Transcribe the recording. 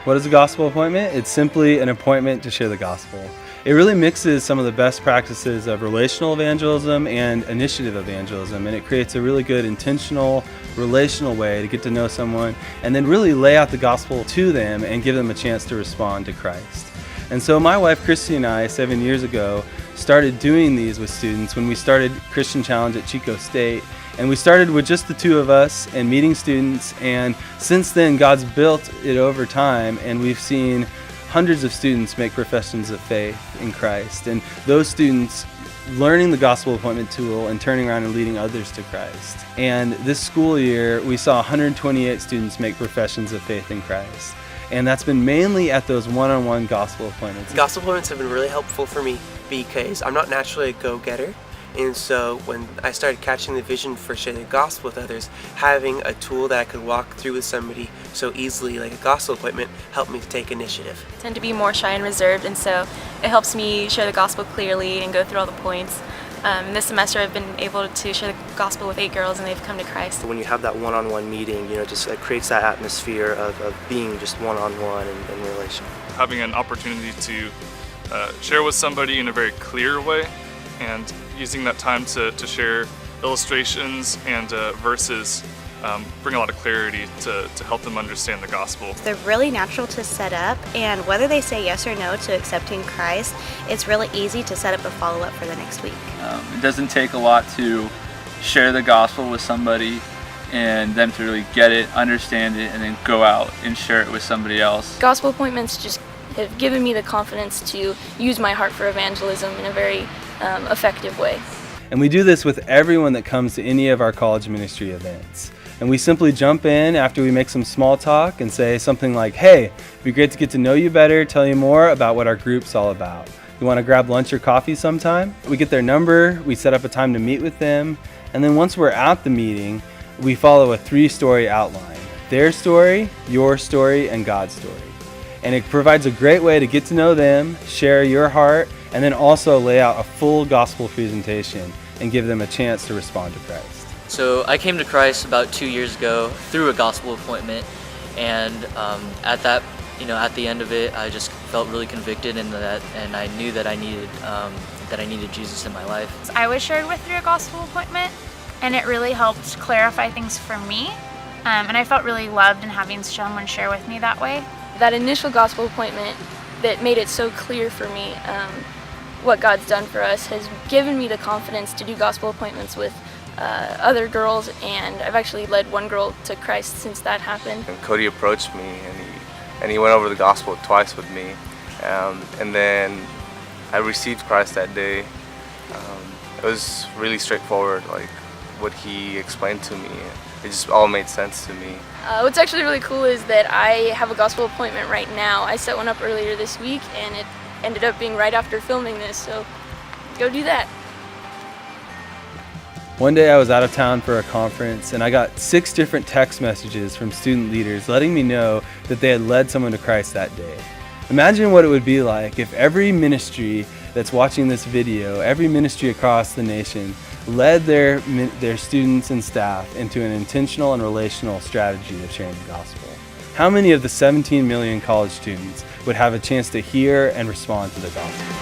What is a gospel appointment? It's simply an appointment to share the gospel. It really mixes some of the best practices of relational evangelism and initiative evangelism, and it creates a really good intentional, relational way to get to know someone and then really lay out the gospel to them and give them a chance to respond to Christ. And so my wife Christy and I, 7 years ago, started doing these with students when we started Christian Challenge at Chico State. And we started with just the two of us and meeting students, and since then God's built it over time, and we've seen hundreds of students make professions of faith in Christ, and those students learning the gospel appointment tool and turning around and leading others to Christ. And this school year we saw 128 students make professions of faith in Christ, and that's been mainly at those one-on-one gospel appointments. Gospel appointments have been really helpful for me because I'm not naturally a go-getter. And so when I started catching the vision for sharing the gospel with others, having a tool that I could walk through with somebody so easily, like a gospel appointment, helped me to take initiative. I tend to be more shy and reserved, and so it helps me share the gospel clearly and go through all the points. This semester I've been able to share the gospel with 8 girls, and they've come to Christ. When you have that one-on-one meeting, just it creates that atmosphere of being just one-on-one and relational. Having an opportunity to share with somebody in a very clear way, and using that time to share illustrations and verses bring a lot of clarity to help them understand the gospel. They're really natural to set up, and whether they say yes or no to accepting Christ, it's really easy to set up a follow-up for the next week. It doesn't take a lot to share the gospel with somebody and them to really get it, understand it, and then go out and share it with somebody else. Gospel appointments just have given me the confidence to use my heart for evangelism in a very effective way. And we do this with everyone that comes to any of our college ministry events. And we simply jump in after we make some small talk and say something like, hey, it'd be great to get to know you better, tell you more about what our group's all about. You want to grab lunch or coffee sometime? We get their number, we set up a time to meet with them, and then once we're at the meeting, we follow a 3-story outline. Their story, your story, and God's story. And it provides a great way to get to know them, share your heart, and then also lay out a full gospel presentation and give them a chance to respond to Christ. So I came to Christ about 2 years ago through a gospel appointment, and at the end of it, I just felt really convicted in that, and I knew that I needed Jesus in my life. I was shared with through a gospel appointment, and it really helped clarify things for me, and I felt really loved in having someone share with me that way. That initial gospel appointment that made it so clear for me what God's done for us has given me the confidence to do gospel appointments with other girls, and I've actually led one girl to Christ since that happened. And Cody approached me, and he went over the gospel twice with me, and then I received Christ that day. It was really straightforward, like what he explained to me. It just all made sense to me. What's actually really cool is that I have a gospel appointment right now. I set one up earlier this week, and it ended up being right after filming this, so go do that. One day I was out of town for a conference, and I got 6 different text messages from student leaders letting me know that they had led someone to Christ that day. Imagine what it would be like if every ministry that's watching this video, every ministry across the nation, led their students and staff into an intentional and relational strategy of sharing the gospel. How many of the 17 million college students would have a chance to hear and respond to the gospel?